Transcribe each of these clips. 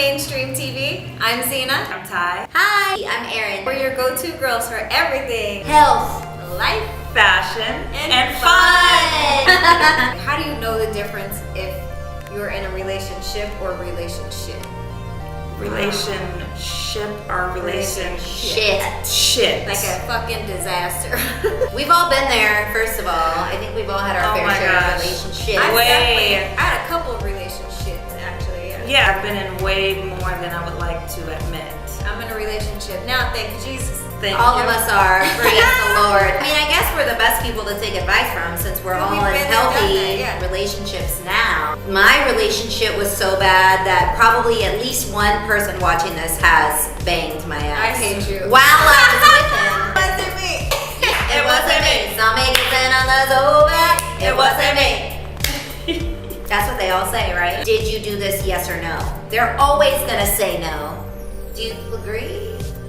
mainstream TV. I'm Zena. I'm Ty. Hi, I'm Erin. We're your go-to girls for everything. Health, Life, Fashion, and fun. How do you know the difference if you're in a relationship or relationship? Relationship or relationship? Shit. Like a fucking disaster. We've all been there, first of all. I think we've all had our fair share of relationships. I had a couple of relationships, actually. Yeah, I've been in way more than I would like to admit. I'm in a relationship now, thank Jesus. All of us are. Praise the Lord. I mean, I guess we're the best people to take advice from since we're all in healthy relationships now. My relationship was so bad that probably at least one person watching this has banged my ass. I hate you. While I was with him. It wasn't me. It wasn't me. Some making on the sofa. It wasn't me. That's what they all say, right? Did you do this, yes or no? They're always gonna say no. Do you agree?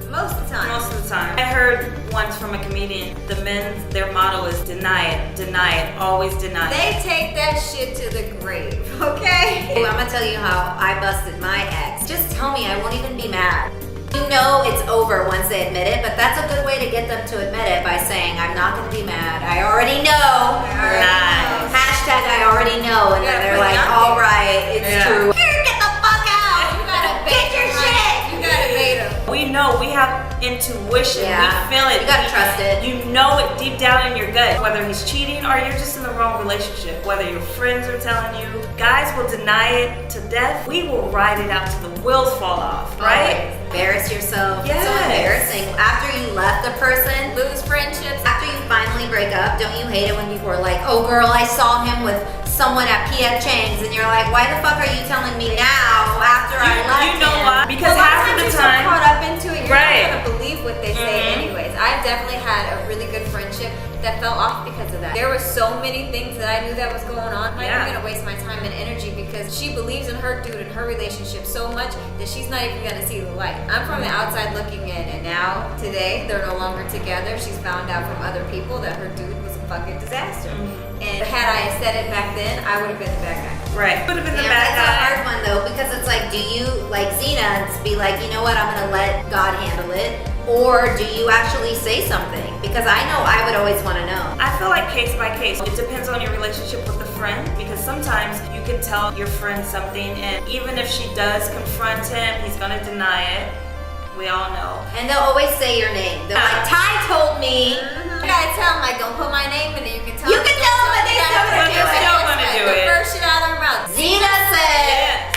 Most of the time. Most of the time. I heard once from a comedian, the men, their motto is deny it, always deny it. They take that shit to the grave, okay? Ooh, I'm gonna tell you how I busted my ex. Just tell me, I won't even be mad. You know it's over once they admit it, but that's a good way to get them to admit it by saying, I'm not gonna be mad. I already know. Nice. Hashtag I already know. And then they're like, all right, it's true. Here, get the fuck out. You gotta Get your shit. You gotta bait them. We know, we have intuition, we feel it. You gotta trust it. You know it deep down in your gut, whether he's cheating or you're just in the wrong relationship, whether your friends are telling you. Guys will deny it to death. We will ride it out till the wheels fall off, right? Embarrass yourself. Yes. It's so embarrassing. After you left a person, Lose friendships. after you finally break up, don't you hate it when people are like, oh girl, I saw him with someone at P.F. Chang's, and you're like, why the fuck are you telling me now after I left You know him? why? Because half of the you're time, so caught up into it, you're Right. not gonna believe what they say anyways. I've definitely had a really good friendship that fell off because of that. There were so many things that I knew that was going on. I'm not even gonna waste my time and energy because she believes in her dude and her relationship so much that she's not even gonna see the light. I'm from the outside looking in, and now, today, they're no longer together. She's found out from other people that her dude was a fucking disaster. And had I said it back then, I would have been the bad guy. right, would have been the Yeah, bad that's a guy. hard one though, because it's like, do you, like Zena, be like, you know what, I'm gonna let God handle it? Or do you actually say something? Because I know I would always wanna know. I feel like case by case. It depends on your relationship with the friend, because sometimes you can tell your friend something, and even if she does confront him, he's gonna deny it. We all know. And they'll always say your name. They're like, Ty told me. You gotta tell them, like, don't put my name in it. You can tell You them. can tell them, but they still gonna do it. Still gonna do The it. first shit out of their mouth. Zena said.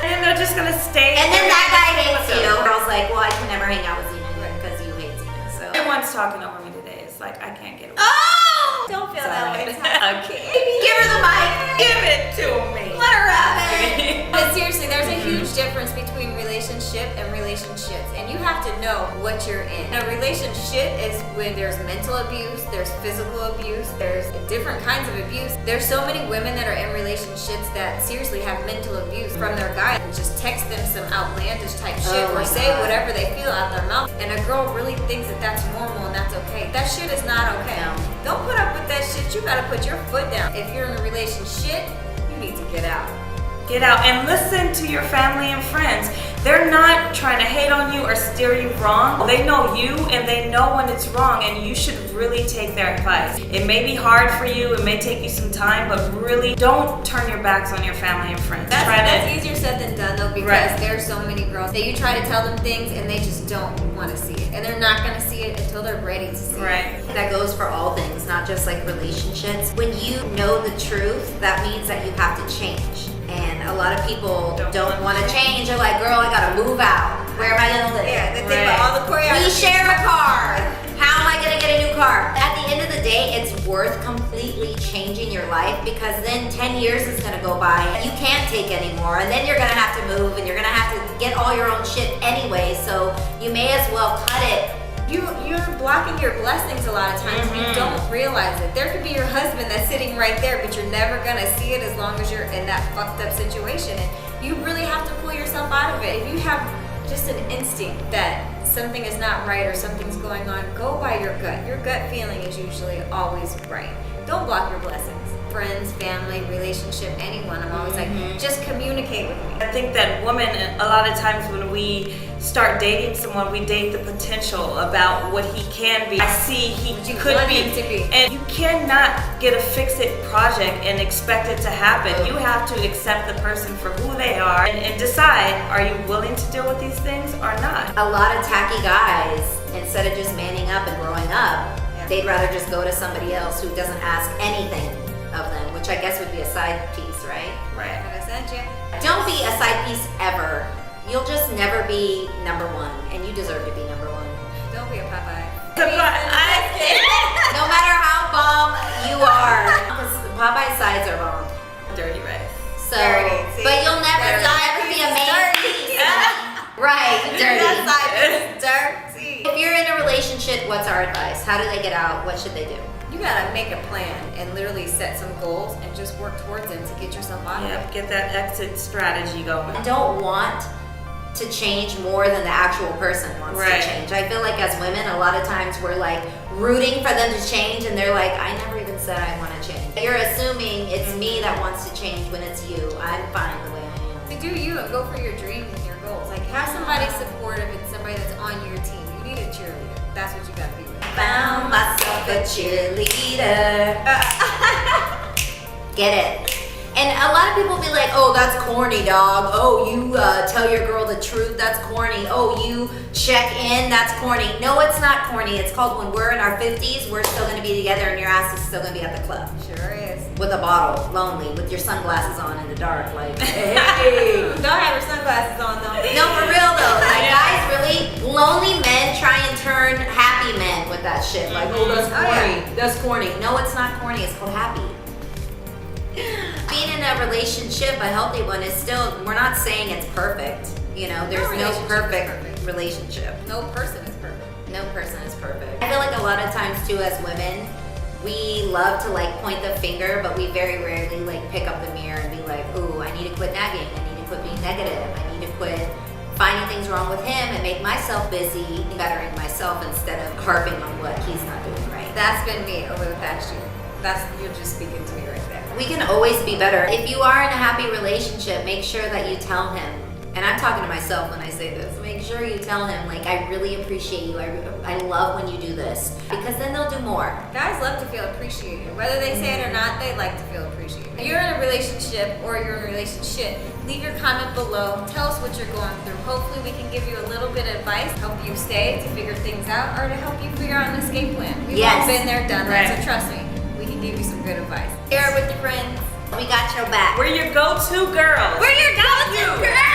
And then they're just gonna stay. And then that guy hates with you. them. Girl's like, well, I can never hang out with Zena because you hate Zena. So. Everyone's talking over me today. It's like I can't get away. Oh! Don't feel Sorry. that way. Okay. Give her the mic. Give it to me. Let her have it. But seriously, there's a huge difference between relationship and relationships, and you have to know what you're in. A relationship is when there's mental abuse, there's physical abuse, there's different kinds of abuse. There's so many women that are in relationships that seriously have mental abuse from their guy and just text them some outlandish type shit Oh or my say God. whatever they feel out their mouth, and a girl really thinks that that's normal and that's okay. That shit is not okay. No. Don't put up with that shit. You gotta put your foot down. If you're in a relationship, you need to get out. Get out and listen to your family and friends. They're not trying to hate on you or steer you wrong. They know you and they know when it's wrong, and you should really take their advice. It may be hard for you, it may take you some time, but really don't turn your backs on your family and friends. That's easier said than done though, because Right. there's so many girls that you try to tell them things and they just don't want to see it, and they're not going to see it until they're ready to see it. Right. That goes for all things, not just like relationships. When you know the truth, that means that you have to change. And a lot of people don't want to change. They're like, girl, I gotta move out. Where am I gonna live? Yeah, they think about all the choreography. We share a car. How am I gonna get a new car? At the end of the day, it's worth completely changing your life, because then 10 years is gonna go by and you can't take anymore, and then you're gonna have to move and you're gonna have to get all your own shit anyway, so you may as well cut it. You're blocking your blessings a lot of times and you don't realize it. There could be your husband that's sitting right there, but you're never gonna see it as long as you're in that fucked up situation. And you really have to pull yourself out of it. If you have just an instinct that something is not right or something's going on, go by your gut. Your gut feeling is usually always right. Don't block your blessings. friends, family, relationship, anyone. I'm always like, just communicate with me. I think that women, a lot of times when we start dating someone, we date the potential about what he can be. I see he could want be, him to be. And you cannot get a fix-it project and expect it to happen. You have to accept the person for who they are and decide, are you willing to deal with these things or not? A lot of tacky guys, instead of just manning up and growing up, they'd rather just go to somebody else who doesn't ask anything of them, which I guess would be a side piece, right? Right. Don't be a side piece ever. You'll just never be number one, and you deserve to be number one. Don't be a Popeye. No matter how bomb you are, because Popeye's sides are bomb. Dirty rice. So, Dirty, see? but you'll never be a main piece. Right, dirty. Dirty. If you're in a relationship, what's our advice? How do they get out? What should they do? You gotta make a plan and literally set some goals and just work towards them to get yourself out of it. Yep, get that exit strategy going. I don't want to change more than the actual person wants to change. I feel like as women, a lot of times we're like rooting for them to change, and they're like, I never even said I want to change. You're assuming it's me that wants to change when it's you. I'm fine the way I am. To do you and go for your dreams and your goals. Like, have somebody supportive and somebody that's on your team. You need a cheerleader. That's what you gotta be with. Found myself a cheerleader. Get it? And a lot of people be like, oh, that's corny, dog. Oh, you tell your girl the truth, that's corny. Oh, you check in, that's corny. No, it's not corny. It's called when we're in our 50s, we're still gonna be together and your ass is still gonna be at the club. Sure is. With a bottle, lonely, with your sunglasses on in the dark, like, hey. Don't have your sunglasses on though. No, for real though. Like, guys, really, lonely men try and turn happy men with that shit. Like, oh, that's corny. That's corny. No, it's not corny. It's called happy. Being in a relationship, a healthy one, is still, we're not saying it's perfect. You know, there's no perfect relationship. No person is perfect. No person is perfect. I feel like a lot of times too, as women, we love to like point the finger, but we very rarely like pick up the mirror and be like, ooh, I need to quit nagging. I need to quit being negative. I need to quit finding things wrong with him and make myself busy bettering myself instead of harping on what he's not doing right. That's been me over the past year. You're just speaking to me right there. We can always be better. If you are in a happy relationship, make sure that you tell him, and I'm talking to myself when I say this, make sure you tell him, like, I really appreciate you. I love when you do this. Because then they'll do more. Guys love to feel appreciated. Whether they say it or not, they like to feel appreciated. If you're in a relationship or you're in a relationship, leave your comment below. Tell us what you're going through. Hopefully we can give you a little bit of advice, help you stay to figure things out, or to help you figure out an escape plan. We've all been there, done that, so trust me. We can give you some good advice. Share it with your friends. We got your back. We're your go-to girls. We're your go-to girls.